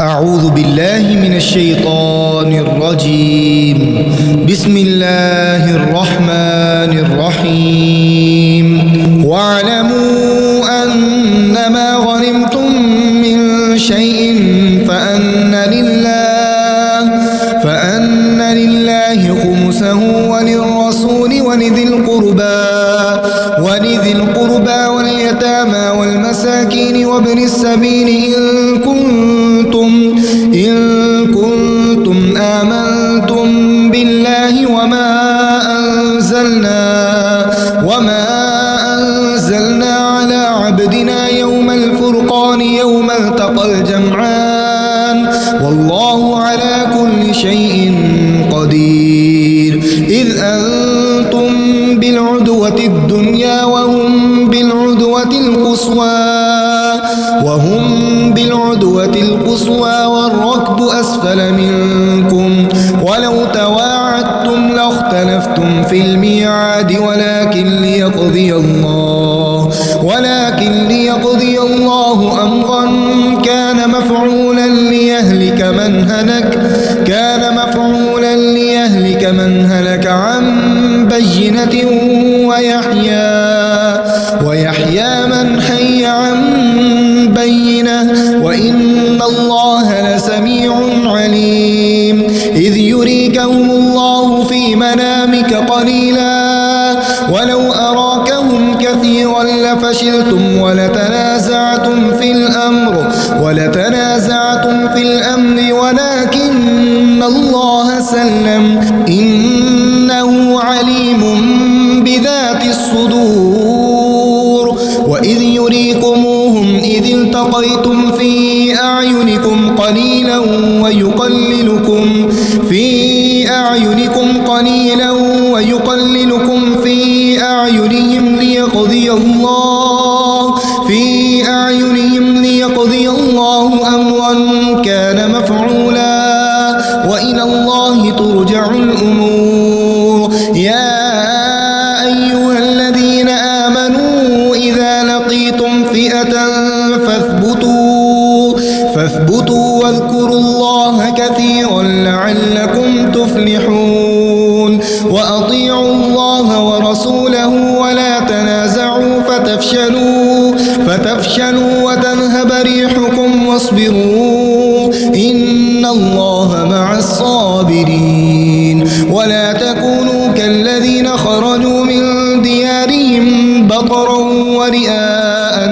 أعوذ بالله من الشيطان الرجيم. بسم الله الرحمن الرحيم. واعلموا أنما غنمتم من شيء فأن لله خمسه وللرسول ولذي القربى واليتامى والمساكين وابن السبيل إن كنتم آمنتم بالله وما أنزلنا على عبدنا يوم الفرقان يوم التقى الجمعان والله على كل شيء قدير. إذ أنتم بالعدوة الدنيا وهم بالعدوة القصوى والركب أسفل منكم ولو تواعدتم لاختلفتم في الميعاد ولكن ليقضي الله أمرا كان مفعولا ليهلك من هلك عن بينة ويحيى من حي عن بينة وإن الله لسميع عليم. إذ يريكهم الله في منامك قليلا ولو أراكهم كثيرا لفشلتم ولتنازعتم في الأمر ولكن الله سلم إنه عليم بذات الصدور. وإذ يريكموهم إذ التقيتم في أعينكم قليلا ويقللكم في أعينهم ليقضي الله أمرا كان مفعولا وإلى الله ترجع الأمور. يا أيها الذين آمنوا إذا لقيتم فئة فاثبتوا واذكروا الله كثيرا لعلكم تفلحون. وأطيعوا الله ورسوله ولا تنازعوا فتفشلوا وتذهب ريحكم واصبروا إن الله مع الصابرين. ولا تكونوا كالذين خرجوا من ديارهم بطرا ورئاء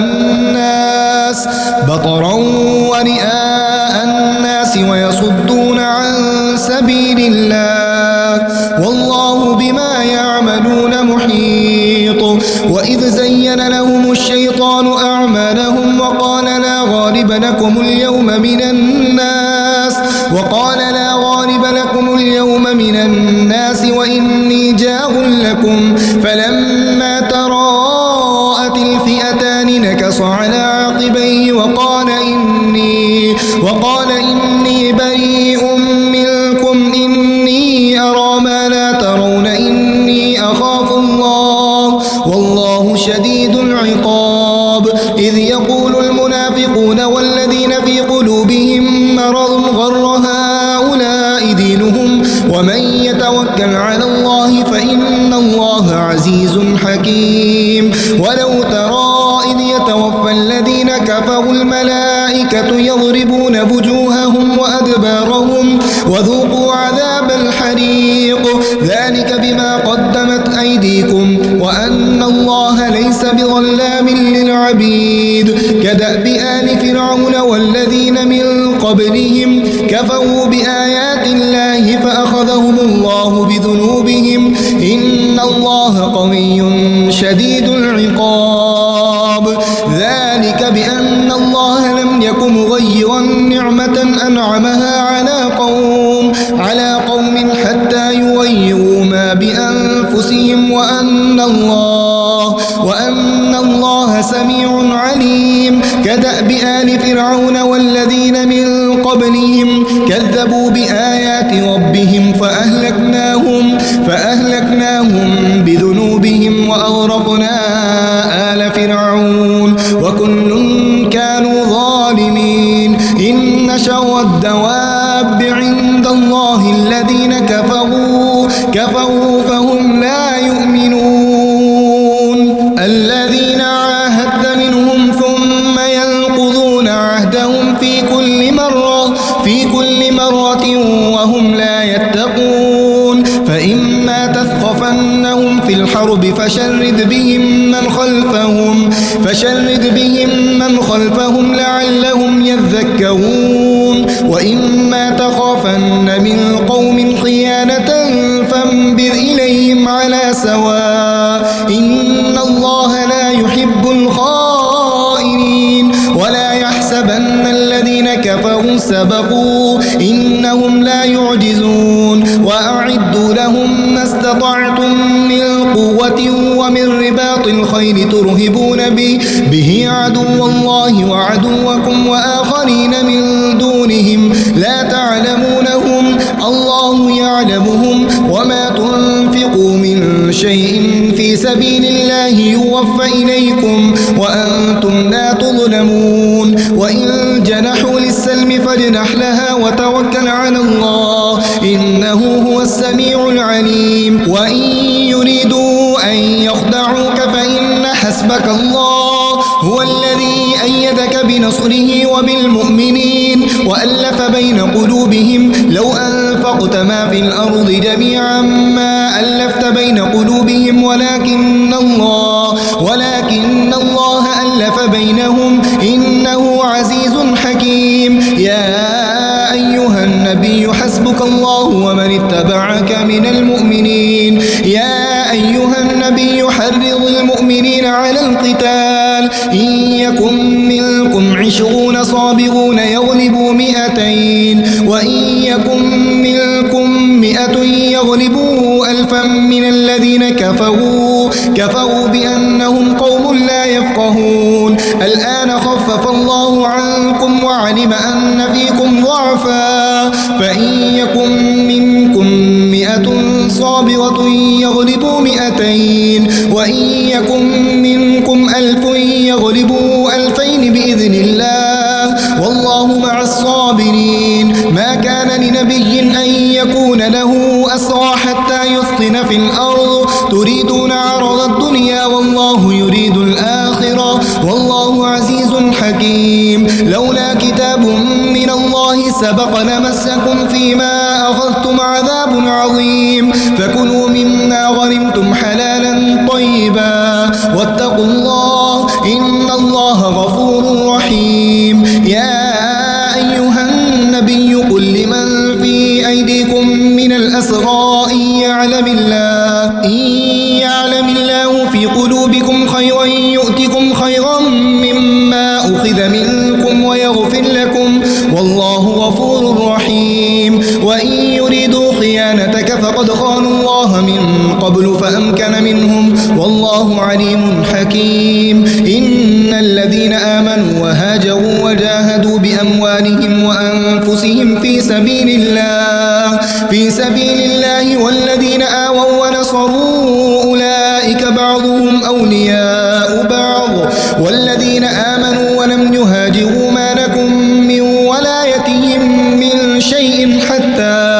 الناس ويصدون عن سبيل الله والله بما يعملون محيط. وإذ زين لهم الشيطان أعمالهم وقال لا غالب لكم اليوم من الناس وإني جار لكم فلما تراءت الفئتان نكص على عقبيه وقال إني بريء منكم إني أرى ما لا ترون إني أخاف الله والله شديد العقاب. إذ يقول المنافقون والذين في قلوبهم مرض غر هؤلاء دينهم ومن يتوكل على الله فإن الله عزيز حكيم. ولو ترى إذ يتوفى الذين كفروا الملائكة يضربون وجوههم وأدبارهم وذوقوا عذاب الحريق ذلك بما قدمت أيديكم وأن الله ليس بظلام للعبيد. كدأب آل فرعون والذين من قبلهم كفروا بآيات الله فأخذهم الله بذنوبهم إن الله قوي شديد العقاب. ذلك بأن الله لم يك مغيرا نعمة أنعمها على قوم حتى يغيروا ما بأنفسهم وأن الله سميع عليم. كدأب آل فرعون والذين من قبلهم كذبوا بآيات ربهم فأهلكناهم بذنوبهم وأغرقنا آل فرعون وكل كانوا ظالمين. إن شر الدواب عند الله الذين كفروا فهم لا يؤمنون الذين عاهدت منهم ثم ينقضون عهدهم في كل مرة وهم لا يتقون فإما تثقفنهم في الحرب فشرد بهم من خلفهم لعلهم يذكرون وإما تخافن من قوم خيانة فانبذ إليهم على سواء إن الله لا يحب الخائنين ولا يحسبن الذين كفروا سبقوا إنهم لا يعجزون وأعدوا لهم ما استطعتم من قوة ومن رباط الخيل ترهبون به عدو الله وعدوكم وآخرين من دونهم لا تعلمونهم الله يعلمهم وما تنفقوا من شيء في سبيل الله يوفى إليكم وأنتم لا تظلمون وإن جنحوا للسلم فاجنح لها وتوكل على الله إنه هو السميع العليم وإن يريدوا أن يخدعوك فإن حسبك الله هو الذي أيدك بنصره وبالمؤمنين وألف بين قلوبهم لو أنفقت ما في الأرض جميعا ما ألفت بين قلوبهم ولكن الله ألف بينهم إنه عزيز حكيم يا أيها النبي حسبك الله ومن اتبعك من المؤمنين يا أيها النبي حرض المؤمنين على القتال إن يكن منكم 20 صابرون يغلبوا 200 وإن يكن منكم 100 يغلبوا 1000 من الذين كفروا بأنهم قوم لا يفقهون الآن خفف الله عنكم وعلم أن فيكم ضعفا فإن يكن منكم 100 صابرة يغلبوا 200 وإن يكن منكم 1000 يغلبوا 2000 بإذن الله والله مع الصابرين ما كان لنبي أن يكون له أسرى حتى يثخن في الأرض تريدون عرض الدنيا والله يريد الآخرة والله عزيز حكيم لولا كتاب من الله سبق لمسكم فيما أخذتم عذاب عظيم فكلوا مما غنمتم حلالا طيبا واتقوا الله إن الله غفور رحيم يا أيها النبي قل لمن في أيديكم من الأسرى إن يعلم الله في قلوبكم خيرا يؤتكم خيرا مما أخذ منكم ويغفر لكم والله غفور رحيم وإن يريدوا خيانتك فقد خانوا الله من قبل فأمكن منهم والله عليم حكيم إن الذين آمنوا وهاجروا وجاهدوا بأموالهم وأنفسهم في سبيل الله والذين آووا ونصروا أولئك بعضهم أولياء بعض والذين آمنوا ولم يهاجروا ما لكم من ولايتهم من شيء حتى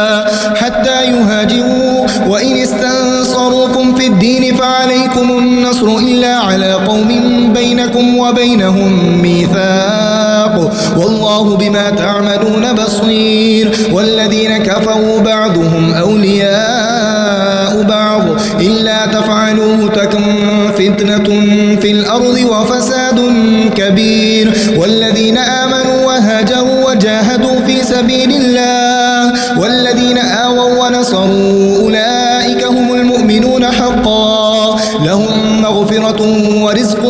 يهاجروا وإن استنصروكم في الدين فعليكم النصر إلا على قوم بينكم وبينهم ميثاق والله بما تعملون بصير والذين كفروا بعضهم أولياء بعض إلا تفعلوه تكن فتنة في الأرض وفساد كبير والذين آمنوا وهاجروا وجاهدوا في سبيل الله والذين آووا ونصروا أولئك هم المؤمنون حقا لهم مغفرة ورزق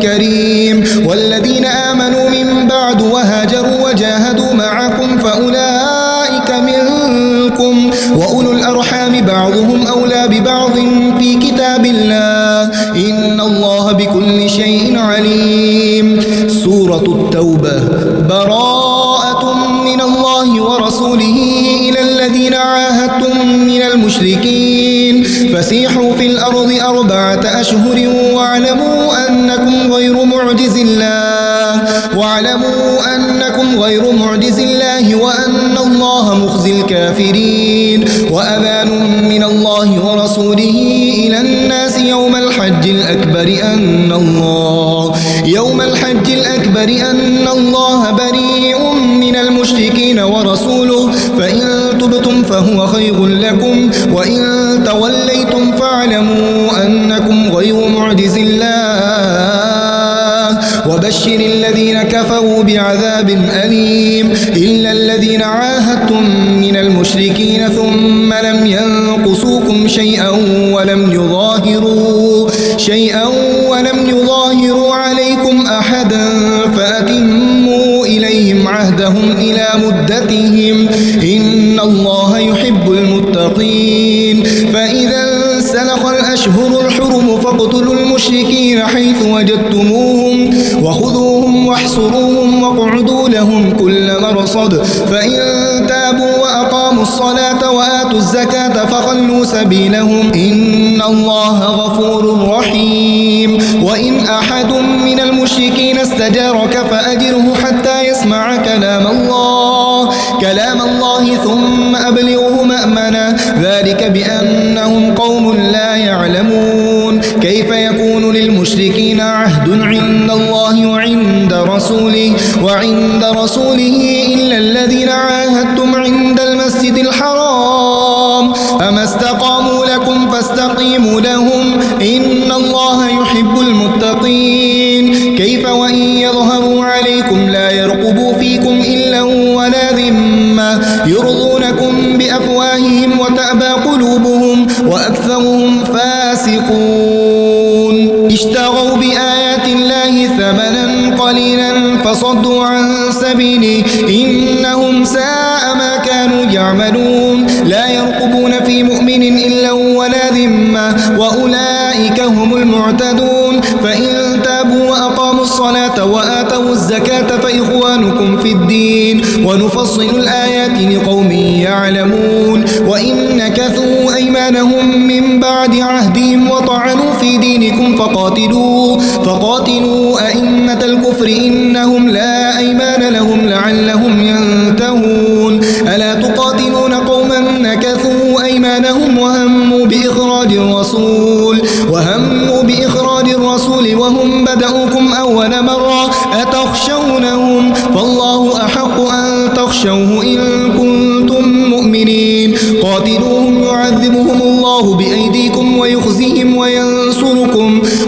كريم والذين آمنوا من بعد وهاجروا وجاهدوا معكم فأولئك منكم وأولو الأرحام بعضهم أولى ببعض في كتاب الله إن الله بكل شيء عليم سورة التوبة براءة من الله ورسوله إلى الذين عاهدتم من المشركين فسيحوا في الأرض 4 أشهر واعلموا أنكم غير معجز الله وأن الله مخزي الكافرين. وأذان من الله ورسوله إلى الناس يوم الحج الأكبر أن الله بريء من المشركين ورسوله فإن تبتم فهو خير لكم وإن توليتم فاعلموا أنكم غير معجز الله وبشر الذين كفروا بعذاب أليم. إلا الذين عاهدتم من المشركين ثم لم ينقصوكم شيئا ولم يظاهروا عليكم أحدا فأتموا إليهم عهدهم إلى مدتهم إن الله يحب المتقين. فإذا انسلخ الأشهر الحرم فاقتلوا المشركين حيث وجدتموهم وخذوهم واحصروهم واقعدوا لهم كل مرصد فإن تابوا وأقاموا الصلاة وآتوا الزكاة فخلوا سبيلهم إن الله غفور رحيم. وإن أحد من المشركين استجارك فأجره حتى يسمع كلام الله ثم أبلغه مأمنه ذلك بأنهم قوم لا يعلمون. كيف يكون للمشركين عهد عند الله وعند رسوله إلا الذين عاهدتم عند المسجد الحرام أما استقاموا لكم فاستقيموا لهم إن الله يحب المتقين. كيف وإن يظهروا عليكم لا يرقبوا فيكم إلا ولا ذمة يرضونكم بأفواههم وتأبى قلوبهم وأكثرهم فاسقون. اشتروا بآيات الله ثمنا قليلا فصدوا عن سبيله إنهم ساء ما كانوا يعملون. لا يرقبون في مؤمن إلا ولا ذمة وأولئك هم المعتدون. فإن تابوا وأقاموا الصلاة وآتوا الزكاة فإخوانكم في الدين ونفصل الآيات لقوم يعلمون. وإن نكثوا أيمانهم من بعد عهدهم وطعنوا في دينكم فقاتلوا أئمة الكفر إنهم لا أيمان لهم لعلهم ينتهون. ألا تقاتلون قوما نكثوا أيمانهم وهموا بإخراج الرسول وهم بدأوكم أول مرة أتخشونهم فالله أحق أن تخشوه إن كنتم مؤمنين. قاتلوهم يعذبهم الله بأيديكم ويخزيهم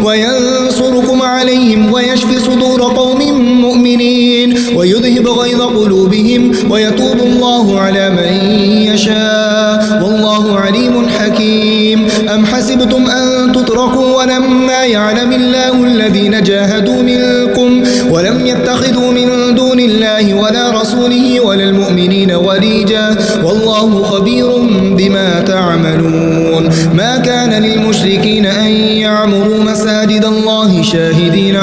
وينصركم عليهم ويشفي صدور قوم مؤمنين ويذهب غيظ قلوبهم ويتوب الله على من يشاء والله عليم حكيم. أم حسبتم أن تتركوا ولما يعلم الله الذين جاهدوا منكم ولم يتخذوا من دون الله ولا رسوله ولا المؤمنين وليجا والله خبير بما تعملون. ما كان للمشركين أن يعمروا مساجد الله شاهدين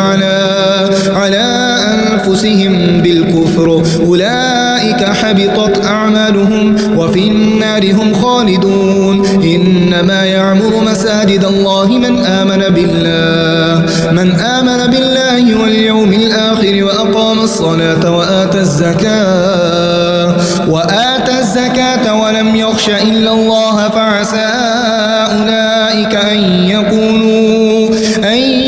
على أنفسهم بالكفر أولئك حبطت أعمالهم وفي النار هم خالدون. إنما يعمر مساجد الله من آمن بالله واليوم الآخر وأقام الصلاة وآتى الزكاة ولم يخش إلا الله فعسى أولئك أن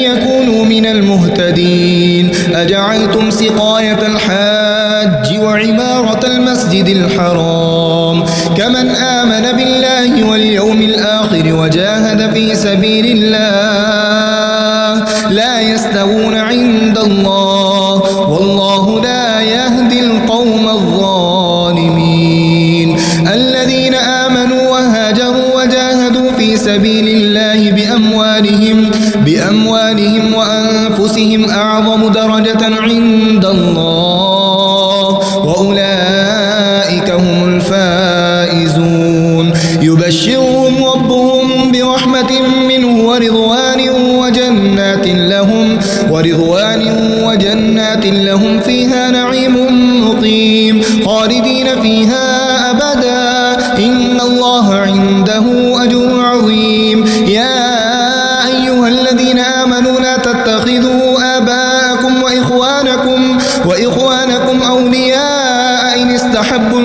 يكونوا من المهتدين. أجعلتم سقاية الحاج وعمارة المسجد الحرام كمن آمن بالله واليوم الآخر وجاهد في سبيل الله لا يستوون عند الله والله لا يهدي القوم الظالمين. الذين آمنوا وهاجروا وجاهدوا في سبيل الله بأموالهم وأنفسهم أعظم درجة عند الله وأولئك هم الفائزون. يبشرهم ربهم برحمة منه ورضوان لهم فيها نعيم مقيم خالدين فيها أبدا إن الله عنده أجر عظيم.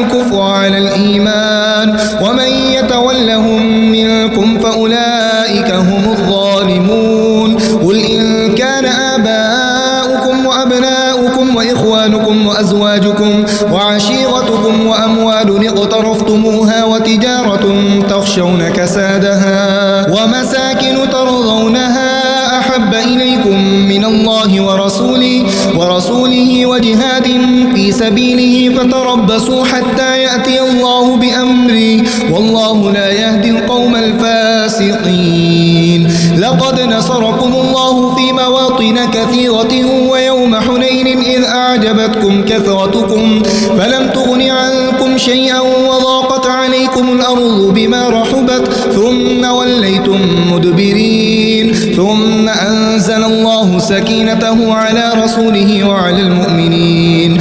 الكفر على الإيمان ومن يتولهم منكم فأولئك هم الظالمون قل إن كان آباؤكم وأبناؤكم وإخوانكم وأزواجكم وعشيرتكم وأموال اقترفتموها وتجارة تخشون كسادها ومساكن ترضونها أحب إليكم من الله ورسوله وجهاد في سبيله فتربصوا حتى يأتي الله بأمره والله لا يهدي القوم الفاسقين لقد نصركم الله في مواطن كثيرة ويوم حنين إذ أعجبتكم كثرتكم فلم تغن عنكم شيئا وضاقت عليكم الأرض بما رحبت ثم وليتم مدبرين ثم أنزل الله سكينته على رسوله وعلى المؤمنين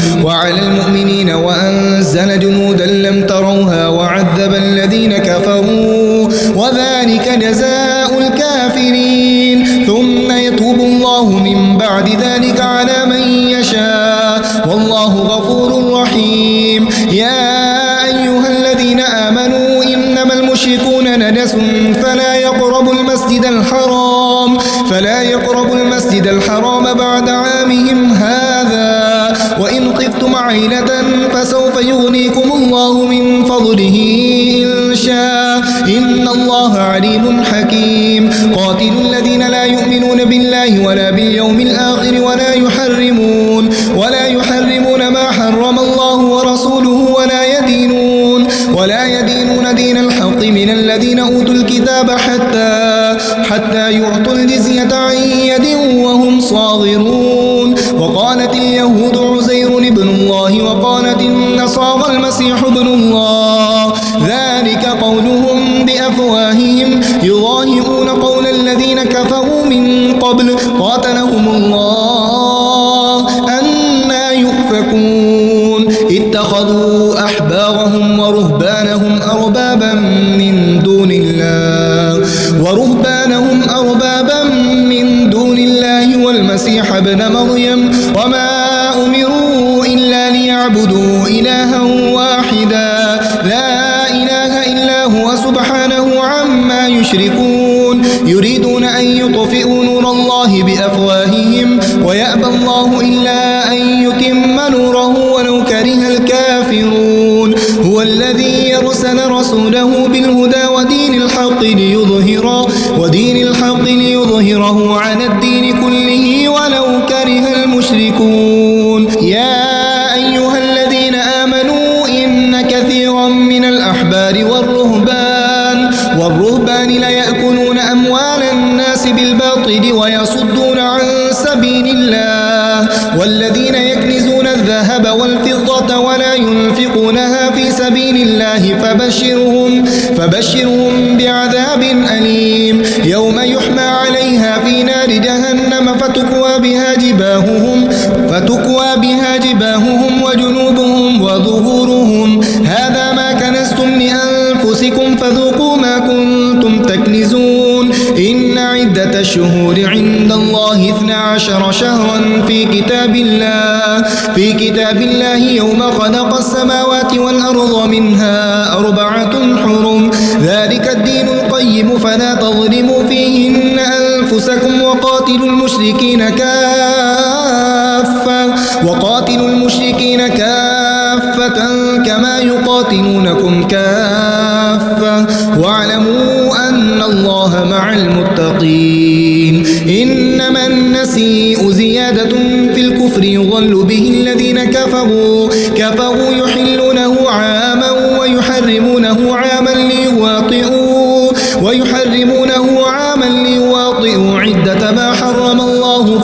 وأنزل جنودا لم تروها وعذب الذين كفروا وذلك جزاء الكافرين ثم يتوب الله من بعد ذلك على من يشاء والله غفور رحيم يا أيها الذين آمنوا إنما المشركون نجس فلا يقربوا المسجد الحرام بعد عامهم هذا وإن خفتم عيلة فسوف يغنيكم الله من فضله إن شاء إن الله عليم حكيم قاتلوا الذين لا يؤمنون بالله ولا باليوم الآخر ولا يحرمون ما حرم الله ورسوله ولا يدينون دين الحق من الذين أوتوا الكتاب حتى يعطوا الجزية عن يد وهم صاغرون وقالت اليهود عزير ابن الله وقالت النصارى المسيح ابن الله ذلك قولهم بأفواههم يضاهئون قول الذين كفروا من قبل قاتلهم الله أنى يؤفكون اتخذوا أحبارهم ورهبانهم أربابا من دون الله والمسيح ابن مريم وما أمروا إلا ليعبدوا إلها واحدا لا إله إلا هو سبحانه عما يشركون يريدون أن يطفئوا نور الله بأفواههم ويأبى الله إلا أن يتم نوره ولو كره الكافرون هو الذي يرسل رسوله بالهدى ودين الحق ليظهره على الدين كله ولو كره المشركون يا أيها الذين آمنوا إن كثيرا من الأحبار والرهبان ليأكلون أموال الناس بالباطل ويصدون عن سبيل الله والذين يكنزون الذهب والفضة ولا ينفقونها في سبيل الله فبشرهم بعذاب أليم يوم يحمى عليها في نار جهنم فتكوى بها جباههم وجنوبهم وظهورهم هذا ما كنزتم لأنفسكم فذوقوا ما كنتم تكنزون إن عدة الشهور عند الله 12 شهرا في كتاب الله يوم خلق السماوات والأرض منها 4 حرم ذلك الدين القيم فلا تظلموا فيهن أنفسكم وقاتلوا المشركين كافة كما يقاتلونكم كافة واعلموا أن الله مع المتقين إنما النسيء زيادة في الكفر يضل به الذين كفروا يحلونه عاما ويحرمونه عاما ليواطئوا عدة ما حرم الله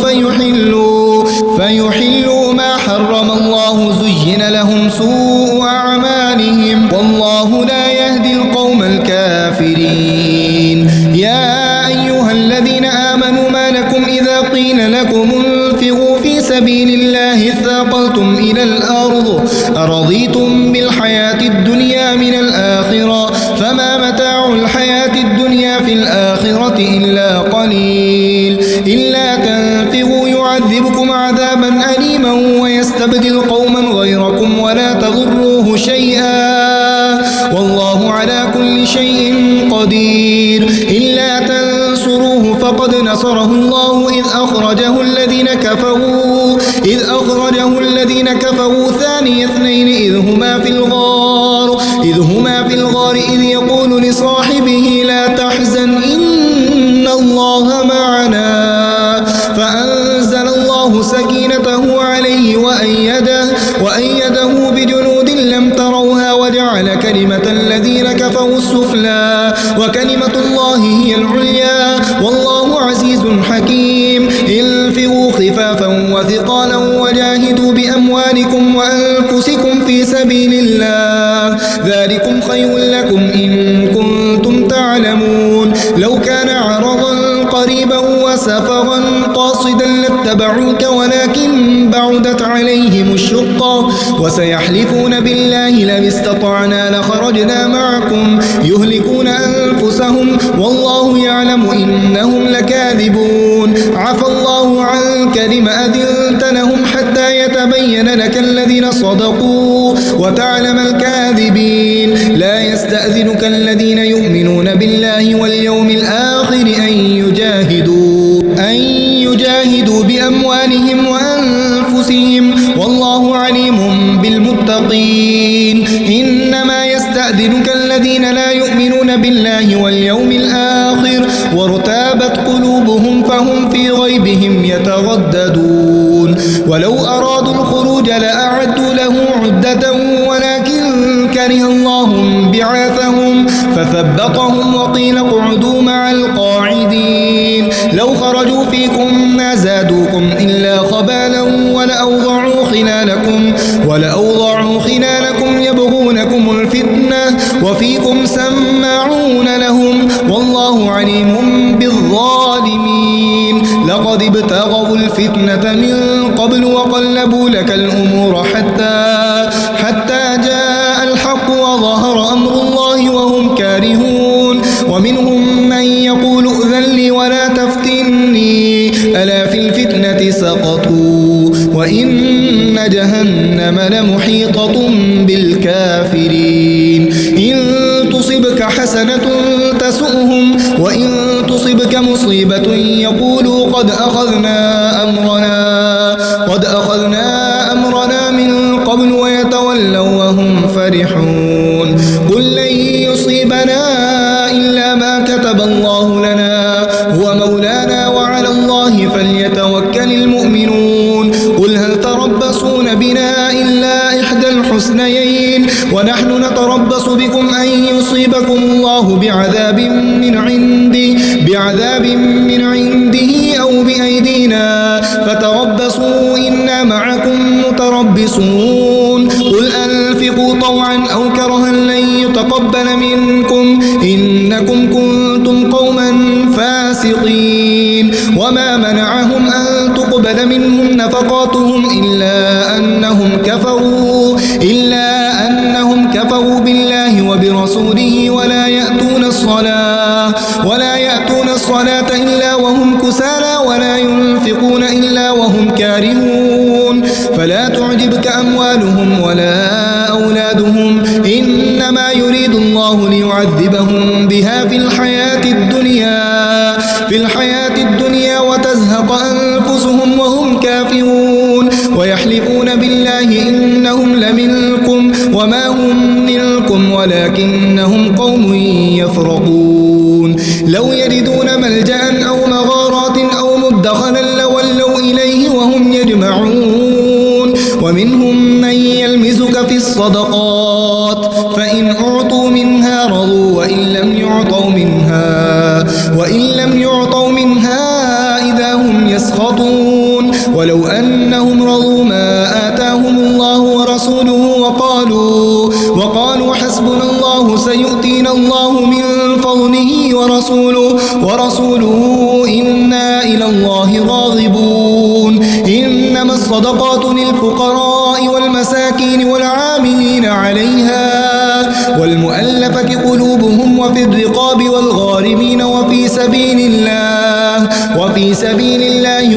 فيحلوا ما حرم الله زين لهم سوء أعمالهم والله لا يهدي القوم الكافرين يا أيها الذين آمنوا ما لكم إذا قيل لكم انفروا في سبيل الله اثاقلتم إلى الأرض أرضيتم بالحياة الدنيا من الآخرة فما متاع الحياة الدنيا في الآخرة إلا قليل إلا تنفروا يعذبكم عذابا أليما ويستبدل قوما غيركم ولا تضروه شيئا الله والله على كل شيء قدير. إلا تنصروه فقد نصره الله إذ أخرجه الذين كفروا ثاني اثنين إذ هما في الغار إذ يقول لصاحبه لا تحزن إن الله معنا فأنزل الله سكينته عليه وأيده بجنود لم تروها وجعل كلمة الذين كفروا السفلى وكلمة الله هي العليا والله عزيز حكيم. انفروا خفافا وثقالا وجاهدوا بأموالكم وأنفسكم في سبيل الله ذلكم خير لكم إن كنتم تعلمون. لو كان عرضا قريبا وسفرا قاصدا لاتبعوك ولكن بعدت عليهم الشقة وسيحلفون بالله لم استطعنا لخرجنا معكم يهلكون أنفسهم والله يعلم إنهم لكاذبون. عفى الله عنك لم أذنت لهم حتى يتبين لك الذين صدقوا وتعلم الكاذبين. لا يستأذنك الذين يؤمنون بالله واليوم الآخر أن يجاهدوا بأموالهم وأنفسهم والله عليم بالمتقين. إنما يستأذنك الذين لا يؤمنون بالله واليوم الآخر وارتابت قلوبهم فهم في غيبهم يترددون. ولو أرادوا الخروج لأعدوا له عدة ولكن كره الله بعاثهم فثبطهم وقيل اقعدوا مع القاعدين. لو خرجوا فيكم ما زادوكم إلا خبالا ولأوضعوا خلالكم يبغونكم الفتنة وفيكم سماعون لهم والله عليم بالظالمين. لقد ابتغوا الفتنة من قبل وقلبوا لك الأمور حتى جاء الحق وظهر أمر الله وهم كارهون. ومنهم من يقول ائذن لي ولا تفتني ألا في الفتنة سقطوا وإن جهنم لمحيطة بالكافرين. إن تصبك حسنة تسؤهم وإن تصبك مصيبة يقولوا قد أخذنا أمرنا من قبل ويتولوا وهم فرحون. قل لن يصيبنا إلا ما كتب الله لنا هو مولانا وعلى الله فليتوكل المؤمنون. قل هل تربصون بنا إلا إحدى الحسنيين ونحن نتربص بكم أن يصيبكم الله بعذاب من عنده أو بأيدينا فتربصوا إنا معكم متربصون. قل أنفقوا طوعا أو كرها لن يتقبل منكم إنكم كنتم قوما فاسقين. وما منعهم أن تقبل منهم نفقاتهم إلا أنهم كفروا بالله وبرسوله ولا يأتون الصلاة إلا وهم كسالى ولا ينفقون إلا وهم كارهون. فلا تعجبك أموالهم ولا أولادهم إنما يريد الله ليعذبهم بها في الحياة الدنيا وتزهق أنفسهم وهم كافرون. ويحلفون بالله إنهم لمنكم وما هم منكم ولكنهم قوم يفرقون. لو يجدون ملجأ أو مغارات أو مدخلا لولوا إليه وهم يجمعون. ومنهم من يلمزك في الصدقات فإن أعطوا منها رضوا وإن لم يعطوا منها إذا هم يسخطون. ولو أنهم رضوا ما آتاهم الله ورسوله وقالوا حسبنا الله سيؤتينا الله من فضله ورسوله إنا إلى الله راغبون. إنما الصدقات للفقراء والمساكين والعاملين عليها والمؤلفة قلوبهم وفي الرقاب والغارمين وفي سبيل الله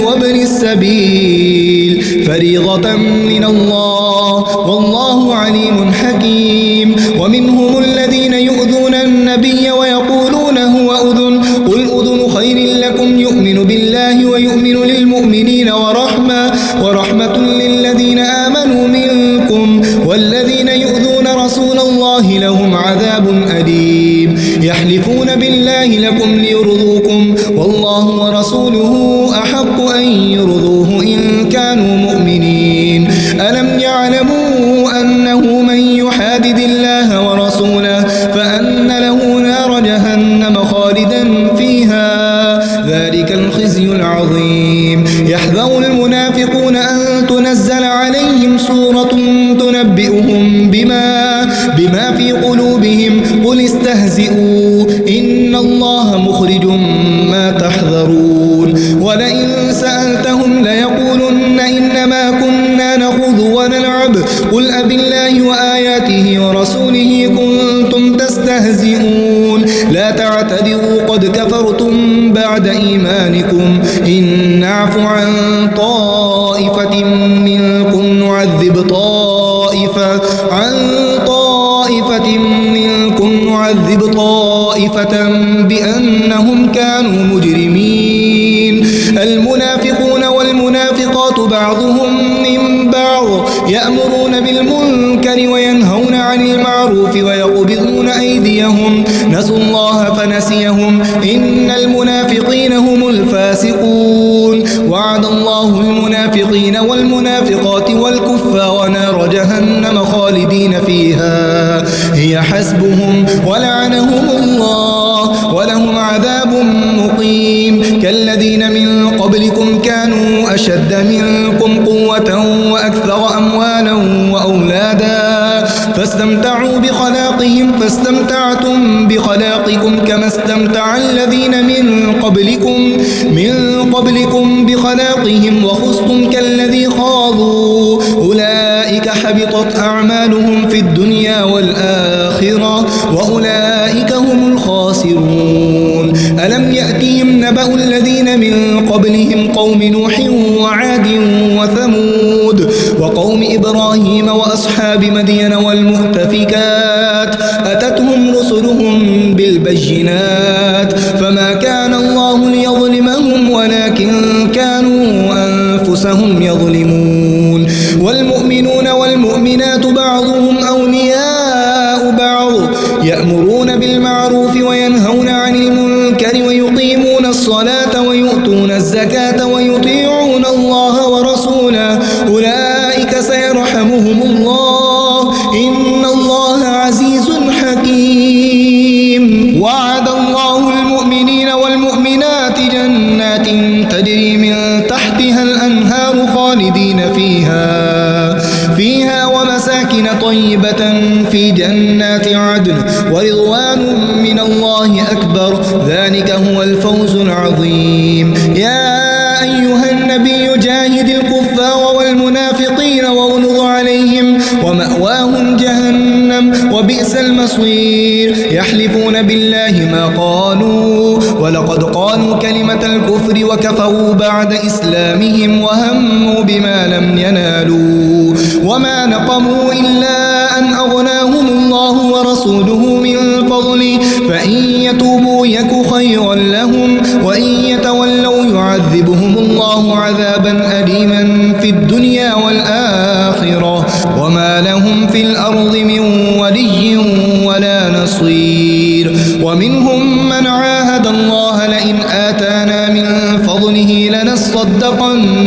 وابن السبيل فريضة من الله والله عليم حكيم. ومنهم الذين يؤذون النبي ويقولون هو أذن قل أذن خير لكم يؤمن بالله ويؤمن للمؤمنين ورحمة للذين آمنوا منكم والذين يؤذون رسول الله لهم عذاب أليم يحلفون بالله لكم ليرضوكم والله ورسوله أحق أن يرضوه إن كانوا مؤمنين ألم يعلموا أنه من يحادد الله ورسوله فأن له نار جهنم خالدا فيها ذلك الخزي العظيم يحذر المنافقون أن تنزل عليهم سورة تنبئهم بما في قلوبهم قل استهزئوا إن الله مخرج ما تحذرون ولئن سألتهم ليقولن إنما كنا نخوض ونلعب قل أبالله وآياته ورسوله كنتم تستهزئون لا تعتذروا قد كفرتم بعد إيمانكم إن نعف عن طائفة منكم نعذب طائفة بأنهم كانوا مجرمين المنافقون والمنافقات بعضهم من بعض يأمرون بالمنكر وينهون عن المعروف ويقبضون أيديهم نسوا الله فنسيهم إن المنافقين هم الفاسقون وعد الله المنافقين والمنافقات والكفار نار جهنم خالدين فيها هي حسبهم ولعنهم الله ولهم عذاب مقيم كالذين من قبلكم كانوا أشد منكم قوة وأكثر أموالا وأولادا فاستمتعوا بخلاقهم فاستمتعتم بخلاقكم كما استمتع الذين من قبلكم بخلاقهم وخضتم كالذي خاضوا أولئك حبطت أعمالهم في الدنيا والآخرة وأولئك هم الخاسرون ألم يأتهم نبأ الذين من قبلهم قوم نوح وعاد وثمود وقوم إبراهيم وأصحاب مدين والمؤتفكات أتتهم رسلهم بالبينات فما كان الله ليظلمهم ولكن كانوا أنفسهم يظلمون والمؤمنون والمؤمنات بعضهم أولياء بعض يأمرون بالمعروف وينهون عن المنكر ويقيمون الصلاة ويؤتون الزكاة ويطيعون الله ورسوله أولئك سيرحمهم الله إن الله عزيز حكيم وعد الله المؤمنين والمؤمنات جنات تجري من تحتها الأنهار خالدين فيها ومساكن طيبة في جنات عدن ورضوان من الله أكبر ذلك هو الفوز العظيم يا أيها النبي جاهد الكفار والمنافقين واغلظ عليهم ومأواهم جهنم وبئس المصير يحلفون بالله ما قالوا ولقد قالوا كلمة الكفر وكفروا بعد إسلامهم وهموا بما لم ينالوا وما نقموا إلا أن أغناهم الله ورسوله من فضله فإن يتوبوا يك خيرا لهم وإن يتولوا يعذبهم الله عذابا أليما في الدنيا والآخرة وما لهم في الأرض من ولي ولا نصير ومنهم من عاهد الله لئن آتانا من فضله لنصدقن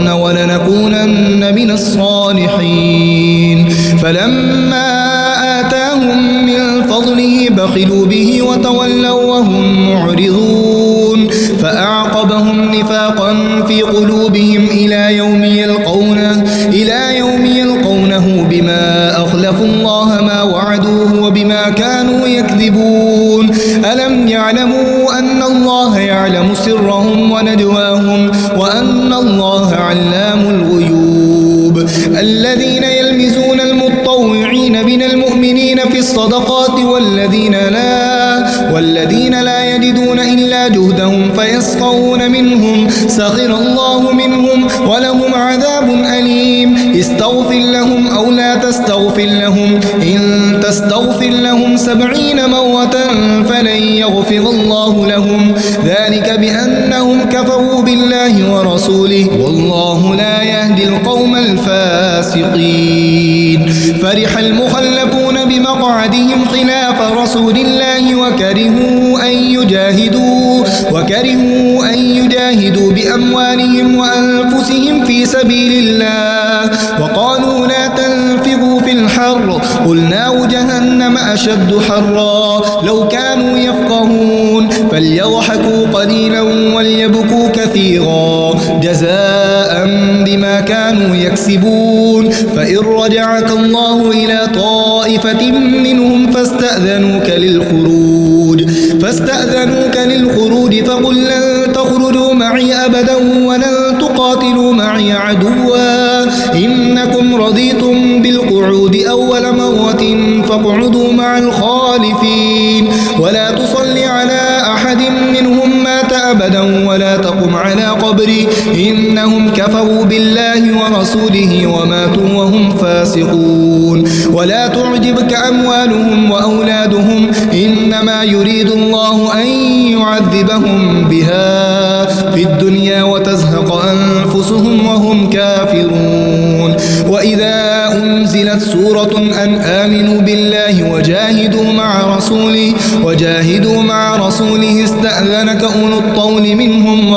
ولنكونن من الصالحين فلما آتاهم من فضله بخلوا به وتولوا وهم معرضون فأعقبهم نفاقا في قلوبهم إلى يوم يلقونه بما أخلفوا الله ما وعدوه وبما كانوا يكذبون ألم يعلموا أن الله يعلم سرهم ونجواهم وأن الله علام الغيوب الذين يلمزون المطوعين من المؤمنين في الصدقات والذين لا يجدون إلا جهدهم فيسخرون منهم سخر الله منهم ولهم عذاب أليم استغفر لهم أو لا تستغفر لهم إن تستغفر لهم 70 مرة فلن يغفر الله لهم ذلك بأنهم كفروا بالله ورسوله والله لا يهدي القوم الفاسقين. فرح المخلفون بمقعدهم خلاف رسول الله وكرهوا أن يجاهدوا بأموالهم وأنفسهم في سبيل الله وقالوا لا تنفقوا في الحر قل نار جهنم أشد حرا لو كانوا يفقهون فليضحكوا قليلا وليبكوا كثيرا جزاء بما كانوا يكسبون. فإن رجعك الله إلى طائفة منهم فاستأذنوك للخروج فقل لن تخرجوا معي أبدا ولن تقاتلوا معي عدوا إنكم رضيتم بالقعود أول مرة فاقعدوا مع الخالفين ولا تصل على أحد منهم مات أبدا ولا تقم على قبره إنهم كفروا بالله ورسوله وماتوا وهم فاسقون. ولا تعجبك أموالهم وأولادهم إنما يريد الله أن يعذبهم بها في الدنيا وتزهق أنفسهم وهم كافرون. وإذا أنزلت سورة أن آمنوا بالله وجاهدوا مع رسوله استأذنك أولو الطول منهم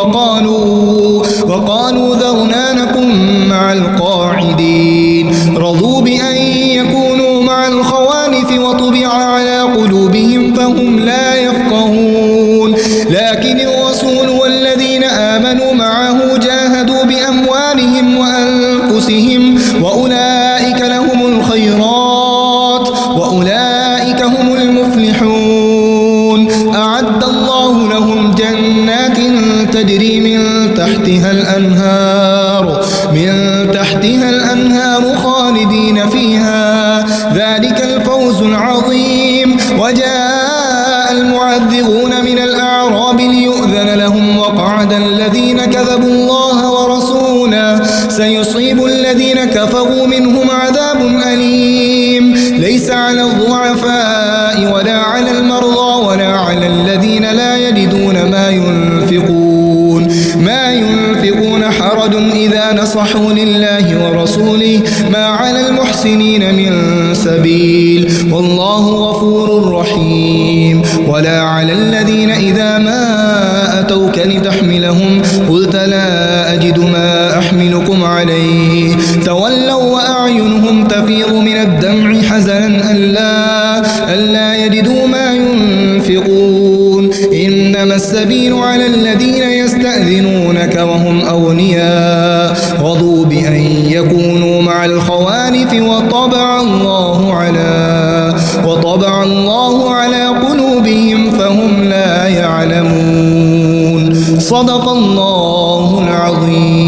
وقالوا ذرنا نكن مع القاعدين رضوا بأن يكونوا مع الخوالف وطبع على قلوبهم فهم لا يفقهون. لكن الرسول والذين آمنوا معه جاهدوا بأموالهم وأنفسهم وأولئك لهم الخيرات وأولئك هم المفلحون. أعد الله لهم جنات تجري من تحتها الأنهار خالدين فيها ذلك الفوز العظيم. وجاء المعذرون من الأعراب ليؤذن لهم وقعد الذين كذبوا الله ورسوله سيصيب الذين كفروا منهم عذاب أليم ليس على الضعفاء ولا على المرضى ولا على الذين لا يجدون ما ينفقون حرج إذا نصحوا لله ورسوله ما على المحسنين من سبيل والله غفور رحيم. ولا على الذين إذا ما أتوك لتحملهم قلت لا أجد ما أحملكم عليه تولوا وأعينهم تفيض من الدمع حزنا ألا يجدوا ما ينفقون. إنما السبيل على الذين يستأذنونك وهم أغنياء رضوا بأن يكونوا مع الخوالف وطبع الله على قلوبهم فهم لا يعلمون. صدق الله العظيم.